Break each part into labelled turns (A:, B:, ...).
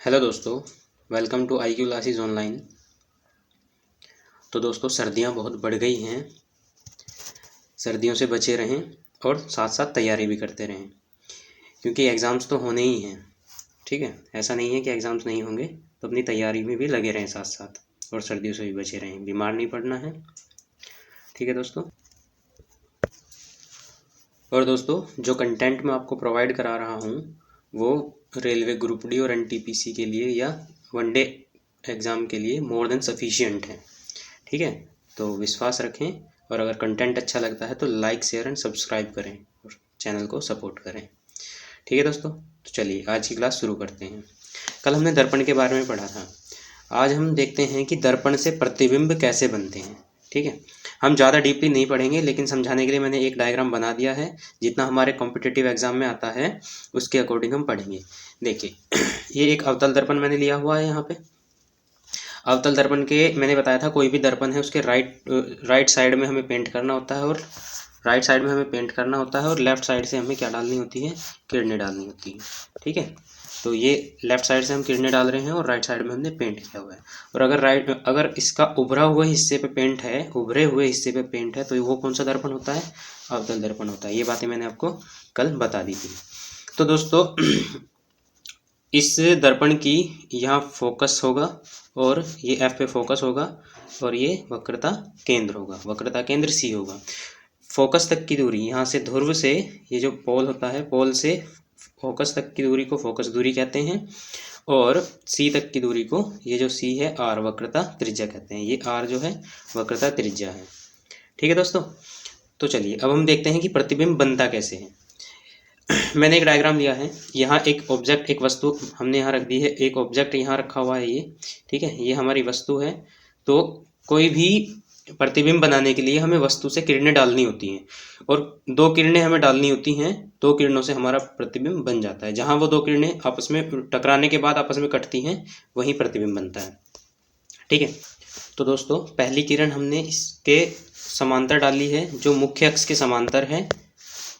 A: Hello दोस्तों, welcome to IQ classes online. तो दोस्तों, सर्दियां बहुत बढ़ गई हैं। सर्दियों से बचे रहें और साथ साथ तैयारी भी करते रहें, क्योंकि एग्ज़ाम्स तो होने ही हैं। ठीक है, ऐसा नहीं है कि एग्ज़ाम्स नहीं होंगे, तो अपनी तैयारी में भी लगे रहें साथ साथ, और सर्दियों से भी बचे रहें, बीमार नहीं पड़ना है। ठीक है दोस्तों। और दोस्तों, जो कंटेंट मैं आपको प्रोवाइड करा रहा हूँ वो रेलवे ग्रुप डी और NTPC के लिए या वनडे एग्ज़ाम के लिए मोर देन सफिशिएंट है। ठीक है, तो विश्वास रखें, और अगर कंटेंट अच्छा लगता है तो लाइक शेयर एंड सब्सक्राइब करें और चैनल को सपोर्ट करें। ठीक है दोस्तों, तो चलिए आज की क्लास शुरू करते हैं। कल हमने दर्पण के बारे में पढ़ा था। आज हम देखते हैं कि दर्पण से प्रतिबिंब कैसे बनते हैं। ठीक है, हम ज़्यादा डीपली नहीं पढ़ेंगे, लेकिन समझाने के लिए मैंने एक डायग्राम बना दिया है। जितना हमारे कॉम्पिटिटिव एग्जाम में आता है उसके अकॉर्डिंग हम पढ़ेंगे। देखिए ये एक अवतल दर्पण मैंने लिया हुआ है। यहाँ पे अवतल दर्पण के मैंने बताया था, कोई भी दर्पण है उसके राइट साइड में हमें पेंट करना होता है, और लेफ्ट साइड से हमें क्या डालनी होती है, किरणें डालनी होती है। ठीक है, तो ये लेफ्ट साइड से हम किरणें डाल रहे हैं और राइट साइड में हमने पेंट किया हुआ है। और अगर इसका उभरे हुए हिस्से पे पेंट है तो वो कौन सा दर्पण होता है, अवतल दर्पण होता है। ये बातें मैंने आपको कल बता दी थी। तो दोस्तों इस दर्पण की यहाँ फोकस होगा, और ये F पे फोकस होगा, और ये वक्रता केंद्र होगा, वक्रता केंद्र C होगा। फोकस तक की दूरी, यहाँ से ध्रुव से, ये जो पोल होता है, पोल से फोकस तक की दूरी को फोकस दूरी कहते हैं, और C तक की दूरी को, ये जो C है R, वक्रता त्रिज्या कहते हैं। ये R जो है वक्रता त्रिज्या है। ठीक है दोस्तों, तो चलिए अब हम देखते हैं कि प्रतिबिंब बनता कैसे है। मैंने एक डायग्राम लिया है। यहाँ एक ऑब्जेक्ट, एक वस्तु हमने यहाँ रख दी है। एक ऑब्जेक्ट यहाँ रखा हुआ है ये। ठीक है, ये हमारी वस्तु है। तो कोई भी प्रतिबिंब बनाने के लिए हमें वस्तु से किरणें डालनी होती हैं, और दो किरणें हमें डालनी होती हैं। दो किरणों से हमारा प्रतिबिंब बन जाता है। जहाँ वो दो किरणें आपस में टकराने के बाद आपस में कटती हैं, वहीं प्रतिबिंब बनता है। ठीक है, तो दोस्तों पहली किरण हमने इसके समांतर डाली है, जो मुख्य अक्ष के समांतर है।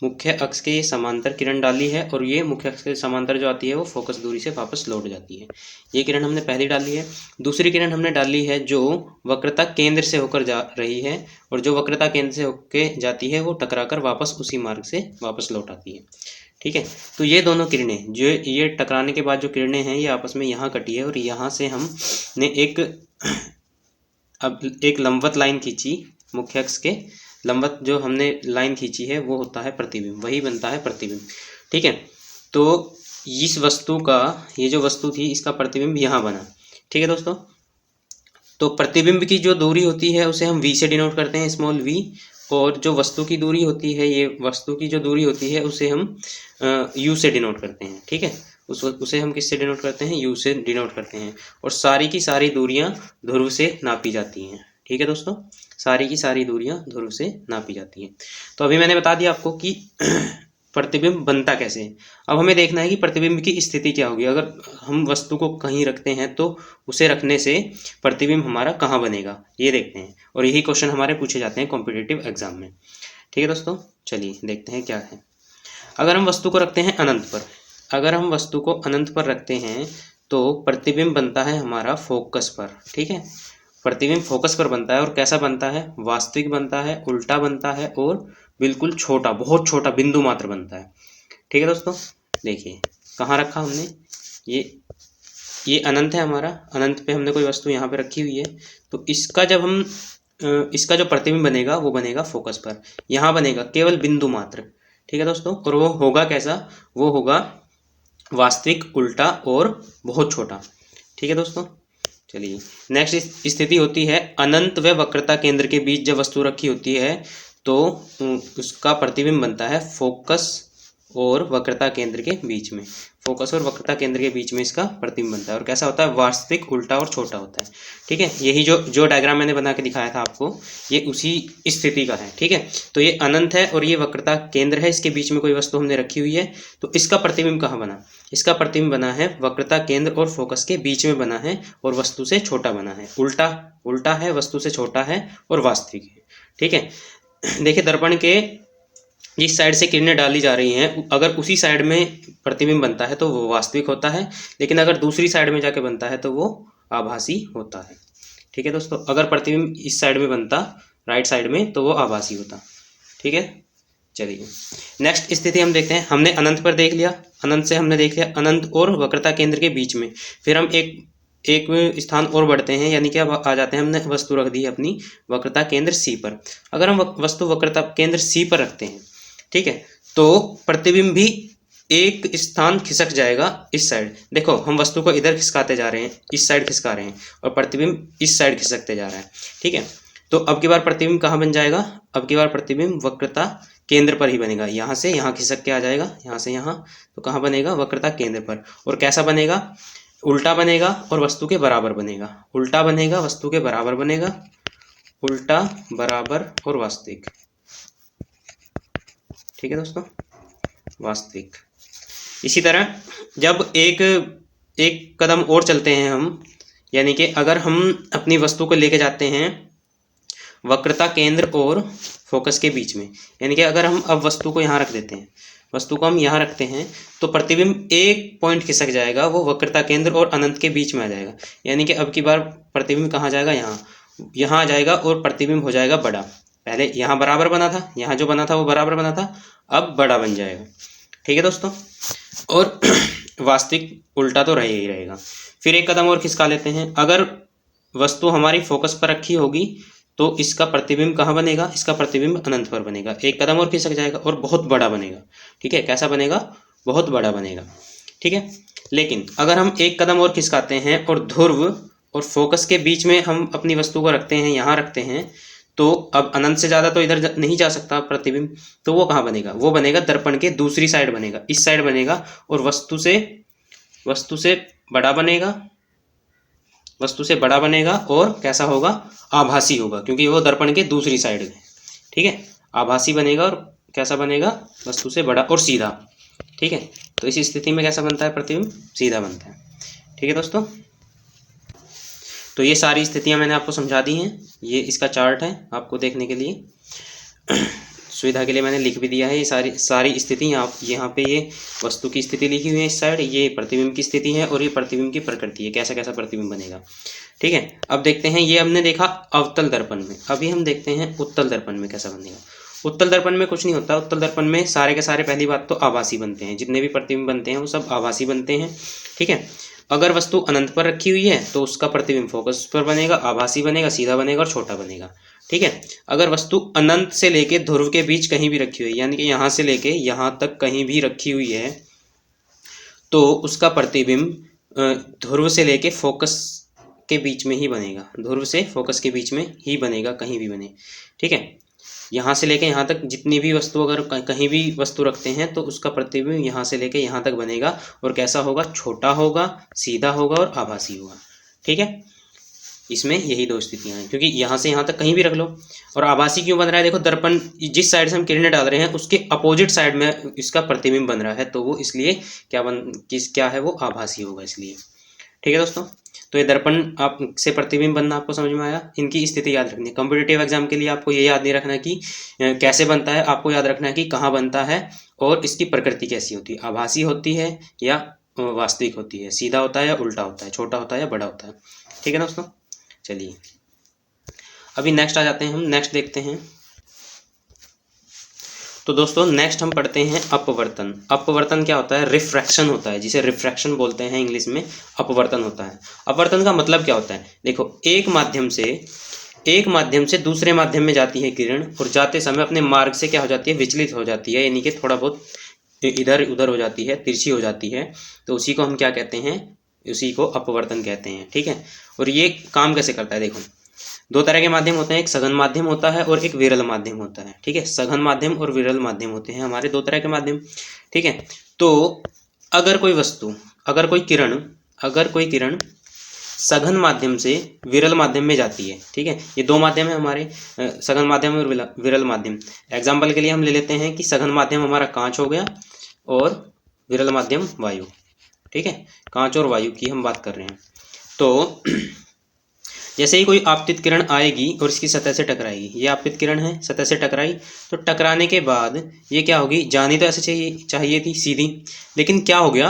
A: मुख्य अक्ष के समांतर किरण डाली है, और ये मुख्य अक्ष के समांतर जो आती है वो फोकस दूरी से वापस लौट जाती है। ये किरण हमने पहली डाली है। दूसरी किरण हमने डाली है जो वक्रता केंद्र से होकर जा रही है, और जो वक्रता केंद्र से होकर जाती है वो टकराकर वापस उसी मार्ग से वापस लौट आती है। ठीक है, तो ये दोनों किरणें, जो ये टकराने के बाद जो किरणें हैं, ये आपस में यहाँ कटी है, और यहाँ से हमने एक लंबवत लाइन खींची। मुख्य अक्ष के लंबवत जो हमने लाइन खींची है वो होता है प्रतिबिंब, वही बनता है प्रतिबिंब। ठीक है, तो इस वस्तु का, ये जो वस्तु थी, इसका प्रतिबिंब यहाँ बना। ठीक है दोस्तों, तो प्रतिबिंब की जो दूरी होती है उसे हम V से डिनोट करते हैं, स्मॉल v। और जो वस्तु की दूरी होती है, ये वस्तु की जो दूरी होती है उसे हम U से डिनोट करते हैं। ठीक है, उसे हम किससे डिनोट करते हैं, U से डिनोट करते हैं। और सारी की सारी दूरियां ध्रुव से नापी जाती हैं। ठीक है दोस्तों, सारी की सारी दूरियां ध्रुव से नापी जाती हैं। तो अभी मैंने बता दिया आपको कि प्रतिबिंब बनता कैसे है। अब हमें देखना है कि प्रतिबिंब की स्थिति क्या होगी। अगर हम वस्तु को कहीं रखते हैं तो उसे रखने से प्रतिबिंब हमारा कहाँ बनेगा, ये देखते हैं। और यही क्वेश्चन हमारे पूछे जाते हैं कॉम्पिटिटिव एग्जाम में। ठीक है दोस्तों, चलिए देखते हैं क्या है। अगर हम वस्तु को रखते हैं अनंत पर, रखते हैं तो प्रतिबिंब बनता है हमारा फोकस पर। ठीक है, प्रतिबिंब फोकस पर बनता है, और कैसा बनता है, वास्तविक बनता है, उल्टा बनता है, और बिल्कुल छोटा, बहुत छोटा बिंदु मात्र बनता है। ठीक है दोस्तों, देखिए कहाँ रखा हमने, ये अनंत है हमारा। अनंत पे हमने कोई वस्तु यहाँ पे रखी हुई है, तो इसका जो प्रतिबिंब बनेगा वो बनेगा फोकस पर, यहाँ बनेगा केवल बिंदु मात्र। ठीक है दोस्तों, और वो होगा कैसा, वो होगा वास्तविक, उल्टा और बहुत छोटा। ठीक है दोस्तों, चलिए नेक्स्ट स्थिति होती है अनंत व वक्रता केंद्र के बीच जब वस्तु रखी होती है, तो उसका प्रतिबिंब बनता है फोकस और वक्रता केंद्र के बीच में। फोकस और वक्रता केंद्र के बीच में इसका प्रतिबिंब बनता है, और कैसा होता है, वास्तविक, उल्टा और छोटा होता है। ठीक है, यही जो डायग्राम मैंने बना के दिखाया था आपको, ये उसी स्थिति का है। ठीक है, तो ये अनंत है और ये वक्रता केंद्र है, इसके बीच में कोई वस्तु हमने रखी हुई है। तो इसका प्रतिबिंब कहाँ बना, इसका प्रतिबिंब बना है वक्रता केंद्र और फोकस के बीच में बना है, और वस्तु से छोटा बना है, उल्टा है, वस्तु से छोटा है और वास्तविक है। ठीक है, देखिए दर्पण के जिस साइड से किरणें डाली जा रही हैं अगर उसी साइड में प्रतिबिंब बनता है तो वो वास्तविक होता है, लेकिन अगर दूसरी साइड में जाके बनता है तो वो आभासी होता है। ठीक है दोस्तों, अगर प्रतिबिंब इस साइड में बनता, राइट साइड में, तो वो आभासी होता। ठीक है, चलिए नेक्स्ट स्थिति हम देखते हैं। हमने अनंत पर देख लिया, अनंत से हमने देख लिया अनंत और वक्रता केंद्र के बीच में। फिर हम एक स्थान और बढ़ते हैं, यानी कि अब आ जाते हैं, हमने वस्तु रख दी है अपनी वक्रता केंद्र सी पर। अगर हम वस्तु वक्रता केंद्र सी पर रखते हैं, ठीक है, तो प्रतिबिंब भी एक स्थान खिसक जाएगा इस साइड। देखो हम वस्तु को इधर खिसकाते जा रहे हैं, इस साइड खिसका रहे हैं, और प्रतिबिंब इस साइड खिसकते जा रहा है। ठीक है, तो अब की बार प्रतिबिंब कहाँ बन जाएगा? अब की बार प्रतिबिंब वक्रता केंद्र पर ही बनेगा। यहाँ से यहाँ खिसक के आ जाएगा, यहाँ से यहाँ, तो कहाँ बनेगा? वक्रता केंद्र पर। और कैसा बनेगा? उल्टा बनेगा और वस्तु के बराबर बनेगा। उल्टा बनेगा, वस्तु के बराबर बनेगा, उल्टा, बराबर और वास्तविक। ठीक है दोस्तों, वास्तविक। इसी तरह जब एक कदम और चलते हैं हम, यानी कि अगर हम अपनी वस्तु को लेके जाते हैं वक्रता केंद्र और फोकस के बीच में, यानी कि अगर हम अब वस्तु को यहाँ रख देते हैं, वस्तु को हम यहाँ रखते हैं, तो प्रतिबिंब एक पॉइंट खिसक जाएगा, वो वक्रता केंद्र और अनंत के बीच में आ जाएगा। यानी कि अब की बार प्रतिबिंब कहाँ जाएगा? यहाँ आ जाएगा और प्रतिबिंब हो जाएगा बड़ा। पहले यहाँ बराबर बना था, यहाँ जो बना था वो बराबर बना था, अब बड़ा बन जाएगा। ठीक है दोस्तों, और वास्तविक उल्टा तो रहे ही रहेगा। फिर एक कदम और खिसका लेते हैं। अगर वस्तु हमारी फोकस पर रखी होगी तो इसका प्रतिबिंब कहाँ बनेगा? इसका प्रतिबिंब अनंत पर बनेगा। एक कदम और खिसक जाएगा और बहुत बड़ा बनेगा। ठीक है, कैसा बनेगा? बहुत बड़ा बनेगा। ठीक है, लेकिन अगर हम एक कदम और खिसकाते हैं और ध्रुव और फोकस के बीच में हम अपनी वस्तु को रखते हैं, यहाँ रखते हैं, तो अब अनंत से ज़्यादा तो इधर नहीं जा सकता प्रतिबिंब, तो वो कहाँ बनेगा? वो बनेगा दर्पण के दूसरी साइड बनेगा, इस साइड बनेगा, और वस्तु से बड़ा बनेगा, वस्तु से बड़ा बनेगा, और कैसा होगा? आभासी होगा, क्योंकि वो दर्पण के दूसरी साइड है। ठीक है, आभासी बनेगा और कैसा बनेगा? वस्तु से बड़ा और सीधा। ठीक है, तो इस स्थिति में कैसा बनता है प्रतिबिंब? सीधा बनता है। ठीक है दोस्तों, तो ये सारी स्थितियां मैंने आपको समझा दी हैं। ये इसका चार्ट है आपको देखने के लिए, सुविधा के लिए मैंने लिख भी दिया है। ये सारी स्थिति यहाँ पे ये वस्तु की स्थिति लिखी हुई है इस साइड, ये प्रतिबिंब की स्थिति है, और ये प्रतिबिंब की प्रकृति है, कैसा कैसा प्रतिबिंब बनेगा। ठीक है, अब देखते हैं, ये हमने देखा अवतल दर्पण में, अभी हम देखते हैं उत्तल दर्पण में कैसा बनेगा। उत्तल दर्पण में कुछ नहीं होता। उत्तल दर्पण में सारे के सारे पहली बात तो आभासी बनते हैं, जितने भी प्रतिबिंब बनते हैं वो सब आभासी बनते हैं। ठीक है, अगर वस्तु अनंत पर रखी हुई है तो उसका प्रतिबिंब फोकस पर बनेगा, आभासी बनेगा, सीधा बनेगा और छोटा बनेगा। ठीक है, अगर वस्तु अनंत से लेके ध्रुव के बीच कहीं भी रखी हुई है, यानी कि यहाँ से लेके यहाँ तक कहीं भी रखी हुई है, तो उसका प्रतिबिंब ध्रुव से लेके फोकस के बीच में ही बनेगा, ध्रुव से फोकस के बीच में ही बनेगा, कहीं भी बने। ठीक है, यहाँ से लेके यहाँ तक जितनी भी वस्तु, अगर कहीं भी वस्तु रखते हैं तो उसका प्रतिबिंब यहाँ से लेके यहाँ तक बनेगा, और कैसा होगा? छोटा होगा, सीधा होगा और आभासी होगा। ठीक है, इसमें यही दो स्थितियां हैं, क्योंकि यहाँ से यहाँ तक कहीं भी रख लो। और आभासी क्यों बन रहा है? देखो दर्पण जिस साइड से हम किरणें डाल रहे हैं उसके अपोजिट साइड में इसका प्रतिबिंब बन रहा है, तो वो इसलिए क्या है? वो आभासी होगा इसलिए। ठीक है दोस्तों, तो ये दर्पण आप से प्रतिबिंब बनना आपको समझ में आया। इनकी स्थिति याद रखनी है। कॉम्पिटिटिव एग्जाम के लिए आपको ये याद नहीं रखना कि कैसे बनता है, आपको याद रखना है कि कहाँ बनता है और इसकी प्रकृति कैसी होती है, आभासी होती है या वास्तविक होती है, सीधा होता है या उल्टा होता है, छोटा होता है या बड़ा होता है। ठीक है दोस्तों, चलिए अभी नेक्स्ट आ जाते हैं, हम नेक्स्ट देखते हैं। तो दोस्तों नेक्स्ट हम पढ़ते हैं अपवर्तन। अपवर्तन क्या होता है? रिफ्रैक्शन होता है, जिसे रिफ्रैक्शन बोलते हैं इंग्लिश में, अपवर्तन होता है। अपवर्तन का मतलब क्या होता है? देखो एक माध्यम से दूसरे माध्यम में जाती है किरण, और जाते समय अपने मार्ग से क्या हो जाती है? विचलित हो जाती है, यानी कि थोड़ा बहुत इधर उधर हो जाती है, तिरछी हो जाती है, तो उसी को हम क्या कहते हैं? उसी को अपवर्तन कहते हैं। ठीक है, और ये काम कैसे करता है? देखो दो तरह के माध्यम होते हैं, एक सघन माध्यम होता है और एक विरल माध्यम होता है। ठीक है, सघन माध्यम और विरल माध्यम होते हैं हमारे दो तरह के माध्यम। ठीक है, तो अगर कोई किरण सघन माध्यम से विरल माध्यम में जाती है, ठीक है, ये दो माध्यम है हमारे, सघन माध्यम और विरल माध्यम। एग्जाम्पल के लिए हम ले लेते हैं कि सघन माध्यम हमारा कांच हो गया और विरल माध्यम वायु। ठीक है, कांच और वायु की हम बात कर रहे हैं। तो जैसे ही कोई आपतित किरण आएगी और इसकी सतह से टकराएगी, ये आपतित किरण है, सतह से टकराई, तो टकराने के बाद ये क्या होगी, जानी तो ऐसे चाहिए थी सीधी, लेकिन क्या हो गया,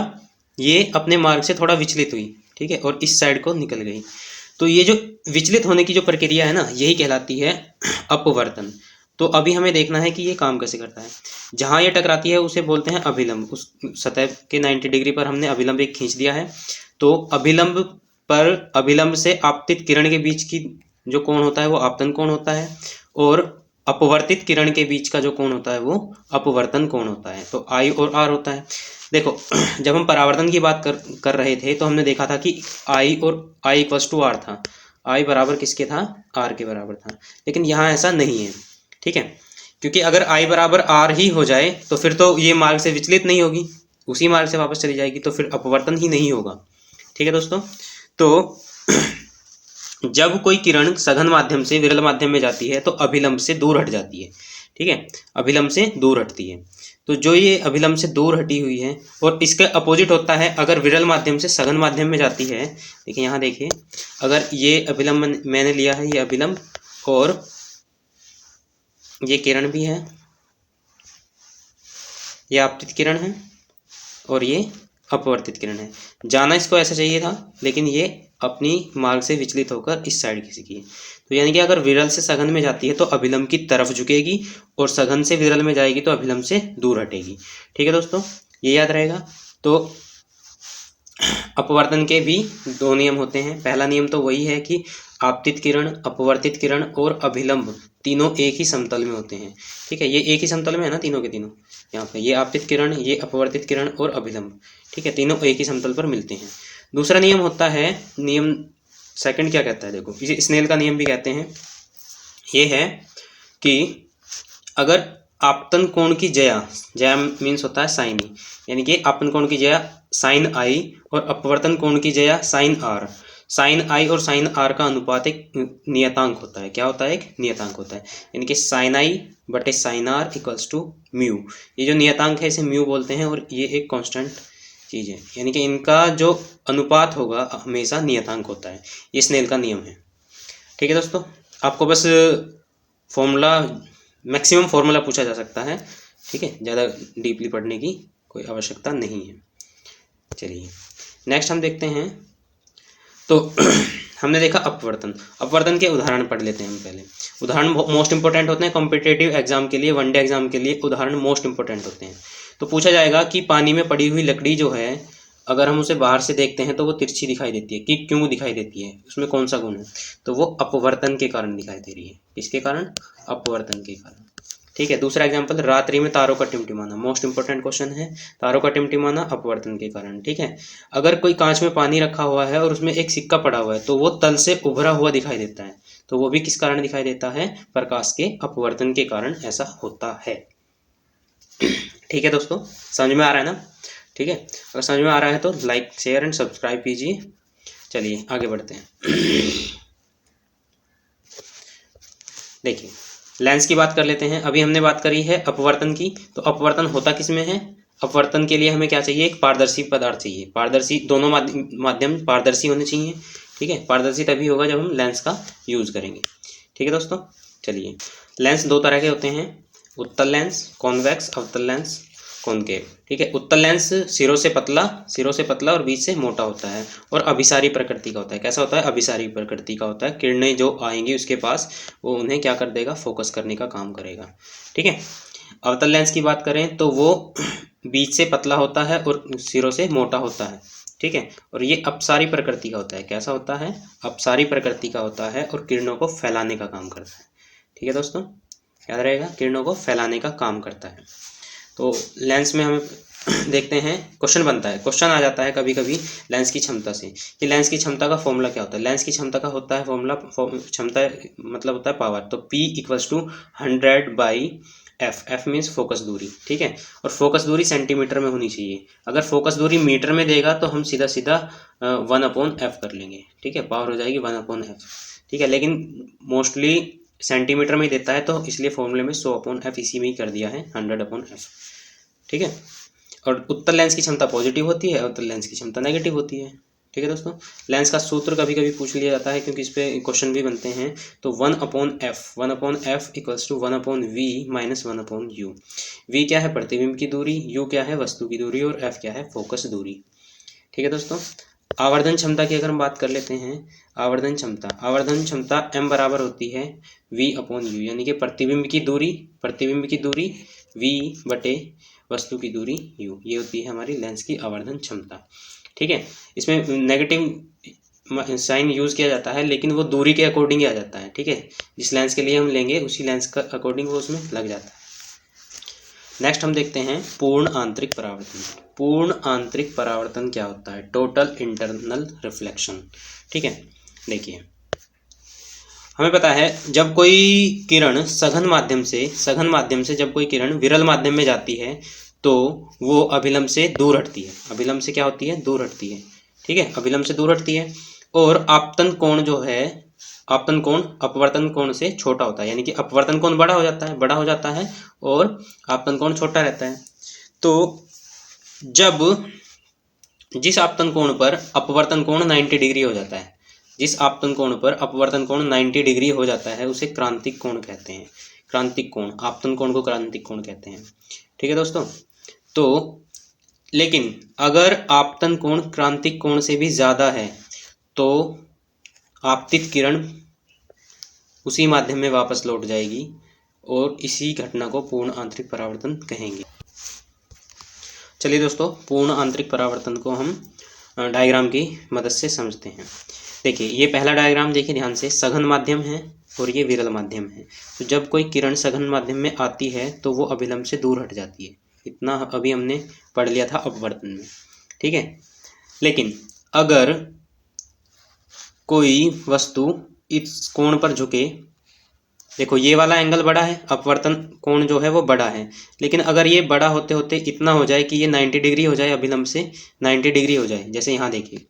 A: ये अपने मार्ग से थोड़ा विचलित हुई, ठीक है, और इस साइड को निकल गई। तो ये जो विचलित होने की जो प्रक्रिया है ना, यही कहलाती है अपवर्तन। तो अभी हमें देखना है कि ये काम कैसे करता है। जहाँ ये टकराती है उसे बोलते हैं अभिलंब, उस सतह के 90 डिग्री पर हमने अभिलंब एक खींच दिया है। तो अभिलंब पर अभिलंब से आपतित किरण के बीच की जो कोण होता है वो आपतन कोण होता है, और अपवर्तित किरण के बीच का जो कोण होता है वो अपवर्तन कोण होता है। तो आई और आर होता है। देखो जब हम परावर्तन की बात कर रहे थे तो हमने देखा था कि आई और आई इक्वल्स टू आर था, आई बराबर किसके था, आर के बराबर था, लेकिन यहाँ ऐसा नहीं है, ठीक है, क्योंकि अगर आई बराबर आर ही हो जाए तो फिर तो ये मार्ग से विचलित नहीं होगी, उसी मार्ग से वापस चली जाएगी, तो फिर अपवर्तन ही नहीं होगा, ठीक है दोस्तों। तो जब कोई किरण सघन माध्यम से विरल माध्यम में जाती है तो अभिलंब से दूर हट जाती है, ठीक है, अभिलंब से दूर हटती है। तो जो ये अभिलंब से दूर हटी हुई है, और इसका अपोजिट होता है अगर विरल माध्यम से सघन माध्यम में जाती है। देखिए यहाँ देखिए, अगर ये अभिलंब मैंने लिया है, ये अभिलंब, और ये किरण भी है, ये आपतित किरण है और ये अपवर्तित किरण है। जाना इसको ऐसा चाहिए था, लेकिन ये अपनी मार्ग से विचलित होकर इस साइड खिसकी है। तो यानी कि अगर विरल से सघन में जाती है तो अभिलंब की तरफ झुकेगी, और सघन से विरल में जाएगी तो अभिलंब से दूर हटेगी, ठीक है दोस्तों, ये याद रहेगा। तो अपवर्तन के भी दो नियम होते हैं। पहला नियम तो वही है कि आपतित किरण, अपवर्तित किरण और अभिलंब तीनों एक ही समतल में होते हैं, ठीक है, ये एक ही समतल में है ना, तीनों के तीनों, यहाँ पे ये आपतित किरण, ये अपवर्तित किरण और अभिलंब, ठीक है, तीनों एक ही समतल पर मिलते हैं। दूसरा नियम होता है, नियम सेकंड क्या कहता है, देखो इसे स्नेल का नियम भी कहते हैं। ये है कि अगर आपतन कोण की जया मीन्स होता है साइन ई, यानी कि आपतन कोण की जया साइन आई और अपवर्तन कोण की जया साइन आर। साइन आई और साइन आर का अनुपात एक नियतांक होता है। क्या होता है, एक नियतांक होता है, यानी कि साइन आई बटे sine R equals to mu. ये जो नियतांक है इसे म्यू बोलते हैं, और ये एक कांस्टेंट चीज़ है, यानी कि इनका जो अनुपात होगा हमेशा नियतांक होता है। ये स्नेल का नियम है, ठीक है दोस्तों। आपको बस फॉर्मूला, मैक्सिमम फार्मूला पूछा जा सकता है, ठीक है, ज़्यादा डीपली पढ़ने की कोई आवश्यकता नहीं है। चलिए नेक्स्ट हम देखते हैं। तो हमने देखा अपवर्तन। अपवर्तन के उदाहरण पढ़ लेते हैं हम पहले। उदाहरण मोस्ट इंपॉर्टेंट होते हैं कॉम्पिटिटिव एग्जाम के लिए, वनडे एग्जाम के लिए उदाहरण मोस्ट इंपॉर्टेंट होते हैं। तो पूछा जाएगा कि पानी में पड़ी हुई लकड़ी जो है, अगर हम उसे बाहर से देखते हैं तो वो तिरछी दिखाई देती है, कि क्यों दिखाई देती है, उसमें कौन सा गुण है, तो वो अपवर्तन के कारण दिखाई दे रही है। किसके कारण, अपवर्तन के कारण, ठीक है। दूसरा एग्जाम्पल, रात्रि में तारों का टिमटिमाना, मोस्ट इंपॉर्टेंट क्वेश्चन है। तारों का टिमटिमाना अपवर्तन के कारण, ठीक है। अगर कोई कांच में पानी रखा हुआ है और उसमें एक सिक्का पड़ा हुआ है तो वो तल से उभरा हुआ दिखाई देता है, तो वो भी किस कारण दिखाई देता है, प्रकाश के अपवर्तन के कारण ऐसा होता है, ठीक है दोस्तों। समझ में आ रहा है ना, ठीक है। अगर समझ में आ रहा है तो लाइक शेयर एंड सब्सक्राइब कीजिए। चलिए आगे बढ़ते हैं। देखिए लेंस की बात कर लेते हैं। अभी हमने बात करी है अपवर्तन की, तो अपवर्तन होता किस में है। अपवर्तन के लिए हमें क्या चाहिए, एक पारदर्शी पदार्थ चाहिए। पारदर्शी, दोनों माध्यम पारदर्शी होने चाहिए, ठीक है। पारदर्शी तभी होगा जब हम लेंस का यूज करेंगे, ठीक है दोस्तों। चलिए, लेंस दो तरह के होते हैं, उत्तल लेंस, कॉन्वेक्स, अवतल लेंस, कॉनकेव, ठीक है। उत्तल लेंस सिरों से पतला और बीच से मोटा होता है, और अभिसारी प्रकृति का होता है। कैसा होता है, अभिसारी प्रकृति का होता है। किरणें जो आएंगी उसके पास, वो उन्हें क्या कर देगा, फोकस करने का काम करेगा, ठीक है। अवतल लेंस की बात करें तो वो बीच से पतला होता है और सिरों से मोटा होता है, ठीक है। और ये अपसारी प्रकृति का होता है। कैसा होता है, अपसारी प्रकृति का होता है, और किरणों को फैलाने का काम करता है, ठीक है दोस्तों, याद रहेगा, किरणों को फैलाने का काम करता है। तो लेंस में हमें देखते हैं, क्वेश्चन बनता है, क्वेश्चन आ जाता है कभी कभी लेंस की क्षमता से, कि लेंस की क्षमता का फॉर्मूला क्या होता है। लेंस की क्षमता का होता है फॉर्मूला, क्षमता मतलब होता है पावर, तो P equals to 100/f, f means focus दूरी, ठीक है। और फोकस दूरी सेंटीमीटर में होनी चाहिए। अगर फोकस दूरी मीटर में देगा तो हम सीधा सीधा 1/f कर लेंगे, ठीक है, पावर हो जाएगी 1/f, ठीक है। लेकिन मोस्टली सेंटीमीटर में ही देता है, तो इसलिए फॉर्मूले में 100/f इसी में ही कर दिया है, 100/f, ठीक है। और उत्तल लेंस की क्षमता पॉजिटिव होती है, अवतल लेंस की क्षमता नेगेटिव होती है, ठीक है दोस्तों। लेंस का सूत्र कभी कभी पूछ लिया जाता है क्योंकि इस पे क्वेश्चन भी बनते हैं। तो 1/f equals to 1/v minus 1/u। v क्या है प्रतिबिंब की दूरी, u क्या है वस्तु की दूरी और f क्या है फोकस दूरी। ठीक है दोस्तों। आवर्धन क्षमता की अगर हम बात कर लेते हैं, आवर्धन क्षमता m बराबर होती है v/u, यानी कि प्रतिबिंब की दूरी v बटे वस्तु की दूरी u, ये होती है हमारी लेंस की आवर्धन क्षमता। ठीक है। इसमें नेगेटिव साइन यूज़ किया जाता है लेकिन वो दूरी के अकॉर्डिंग ही आ जाता है। ठीक है, जिस लेंस के लिए हम लेंगे उसी लेंस का अकॉर्डिंग वो उसमें लग जाता है। नेक्स्ट हम देखते हैं पूर्ण आंतरिक परावर्तन। पूर्ण आंतरिक परावर्तन क्या होता है? Total internal reflection. ठीक है, देखिए हमें पता है जब कोई किरण सघन माध्यम से जब कोई किरण विरल माध्यम में जाती है तो वो अभिलंब से दूर हटती है। अभिलंब से क्या होती है? दूर हटती है। ठीक है, अभिलंब से दूर हटती है। और आपतन कोण जो है, आपतन कोण अपवर्तन कोण से छोटा होता है, यानी कि अपवर्तन कोण बड़ा हो जाता है और आपतन कोण छोटा रहता है। तो जब जिस आपतन कोण पर अपवर्तन कोण 90 डिग्री हो जाता है, जिस आपतन कोण पर अपवर्तन कोण 90 डिग्री हो जाता है उसे क्रांतिक कोण कहते हैं। क्रांतिक कोण, आपतन कोण को क्रांतिक कोण कहते हैं। ठीक है दोस्तों। तो लेकिन अगर आपतन कोण क्रांतिक कोण से भी ज़्यादा है तो आपतित किरण उसी माध्यम में वापस लौट जाएगी और इसी घटना को पूर्ण आंतरिक परावर्तन कहेंगे। चलिए दोस्तों, पूर्ण आंतरिक परावर्तन को हम डायग्राम की मदद से समझते हैं। देखिए ये पहला डायग्राम देखिए ध्यान से, सघन माध्यम है और ये विरल माध्यम है। तो जब कोई किरण सघन माध्यम में आती है तो वो अभिलंब से दूर हट जाती है। इतना अभी हमने पढ़ लिया था अपवर्तन में। ठीक है, लेकिन अगर कोई वस्तु इस कोण पर झुके, देखो ये वाला एंगल बड़ा है, अपवर्तन कोण जो है वो बड़ा है, लेकिन अगर ये बड़ा होते होते इतना हो जाए कि ये 90 डिग्री हो जाए, अभिलंब से 90 डिग्री हो जाए, जैसे यहाँ देखिए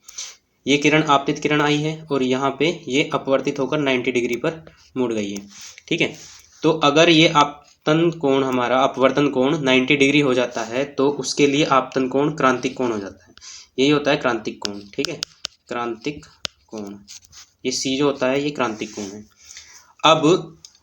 A: ये किरण आपतित किरण आई है और यहाँ पे ये अपवर्तित होकर 90 डिग्री पर मुड़ गई है। ठीक है, तो अगर ये आपतन कोण हमारा अपवर्तन कोण 90 डिग्री हो जाता है तो उसके लिए आपतन कोण क्रांतिक कोण हो जाता है। यही होता है क्रांतिक कोण। ठीक है, क्रांतिक कोण, ये सी जो होता है ये क्रांतिक कोण है। अब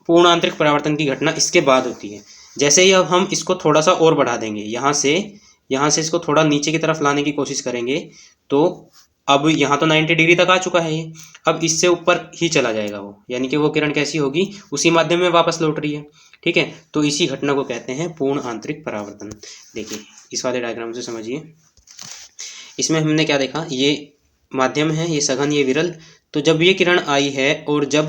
A: पूर्ण आंतरिक परावर्तन की घटना इसके बाद होती है। जैसे ही अब हम इसको थोड़ा सा और बढ़ा देंगे, यहाँ से इसको थोड़ा नीचे की तरफ लाने की कोशिश करेंगे तो अब यहाँ तो 90 डिग्री तक आ चुका है ये, अब इससे ऊपर ही चला जाएगा वो, यानी कि वो किरण कैसी होगी? उसी माध्यम में वापस लौट रही है। ठीक है, तो इसी घटना को कहते हैं पूर्ण आंतरिक परावर्तन। देखिए इस वाले डायग्राम से समझिए, इसमें हमने क्या देखा, ये माध्यम है, ये सघन, ये विरल। तो जब ये किरण आई है और जब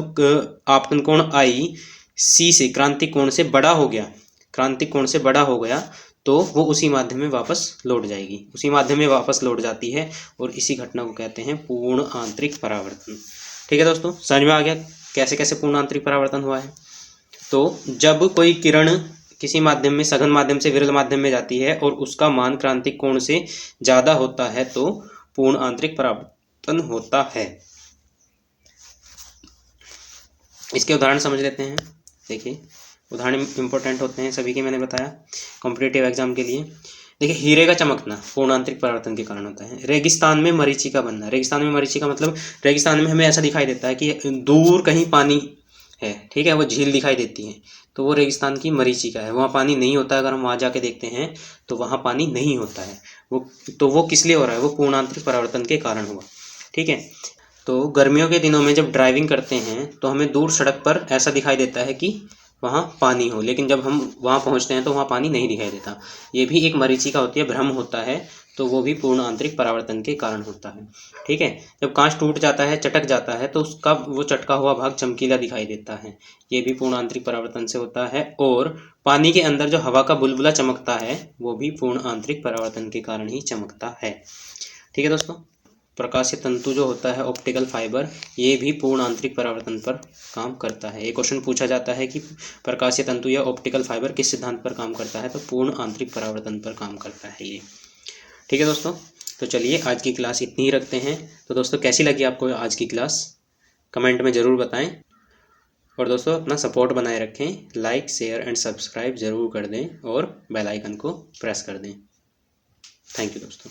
A: आपतन कोण आई सी से क्रांतिक कोण से बड़ा हो गया, क्रांतिक कोण से बड़ा हो गया तो वो उसी माध्यम में वापस लौट जाएगी, उसी माध्यम में वापस लौट जाती है और इसी घटना को कहते हैं पूर्ण आंतरिक परावर्तन। ठीक है दोस्तों, समझ में आ गया कैसे कैसे पूर्ण आंतरिक परावर्तन हुआ है। तो जब कोई किरण किसी माध्यम में, सघन माध्यम से विरल माध्यम में जाती है और उसका मान क्रांतिक कोण से ज़्यादा होता है तो पूर्ण आंतरिक परावर्तन होता है। इसके उदाहरण समझ लेते हैं। देखिए उदाहरण इंपॉर्टेंट होते हैं सभी के, मैंने बताया कॉम्पिटिटिव एग्जाम के लिए। देखिए हीरे का चमकना पूर्ण आंतरिक परावर्तन के कारण होता है। रेगिस्तान में मरीचिका बनना, रेगिस्तान में मरीचिका मतलब रेगिस्तान में हमें ऐसा दिखाई देता है कि दूर कहीं पानी है। ठीक है, वो झील दिखाई देती है तो वो रेगिस्तान की मरीचिका है, वहाँ पानी नहीं होता है। अगर हम वहाँ जाके देखते हैं तो वहाँ पानी नहीं होता है। वो किस लिए हो रहा है? वो पूर्ण आंतरिक परावर्तन के कारण हुआ। ठीक है, तो गर्मियों के दिनों में जब ड्राइविंग करते हैं तो हमें दूर सड़क पर ऐसा दिखाई देता है कि वहाँ पानी हो, लेकिन जब हम वहाँ पहुँचते हैं तो वहाँ पानी नहीं दिखाई देता। ये भी एक मरीचिका होती है, भ्रम होता है, तो वो भी पूर्ण आंतरिक परावर्तन के कारण होता है। ठीक है, जब कांच टूट जाता है, चटक जाता है तो उसका वो चटका हुआ भाग चमकीला दिखाई देता है, ये भी पूर्ण आंतरिक परावर्तन से होता है। और पानी के अंदर जो हवा का बुलबुला चमकता है वो भी पूर्ण आंतरिक परावर्तन के कारण ही चमकता है। ठीक है दोस्तों, प्रकाशीय तंतु जो होता है ऑप्टिकल फाइबर, ये भी पूर्ण आंतरिक परावर्तन पर काम करता है। ये क्वेश्चन पूछा जाता है कि प्रकाशीय तंतु या ऑप्टिकल फाइबर किस सिद्धांत पर काम करता है, तो पूर्ण आंतरिक परावर्तन पर काम करता है ये। ठीक है दोस्तों, तो चलिए आज की क्लास इतनी ही रखते हैं। तो दोस्तों कैसी लगी आपको आज की क्लास, कमेंट में ज़रूर बताएं। और दोस्तों अपना सपोर्ट बनाए रखें, लाइक शेयर एंड सब्सक्राइब ज़रूर कर दें और बेल आइकन को प्रेस कर दें। थैंक यू दोस्तों।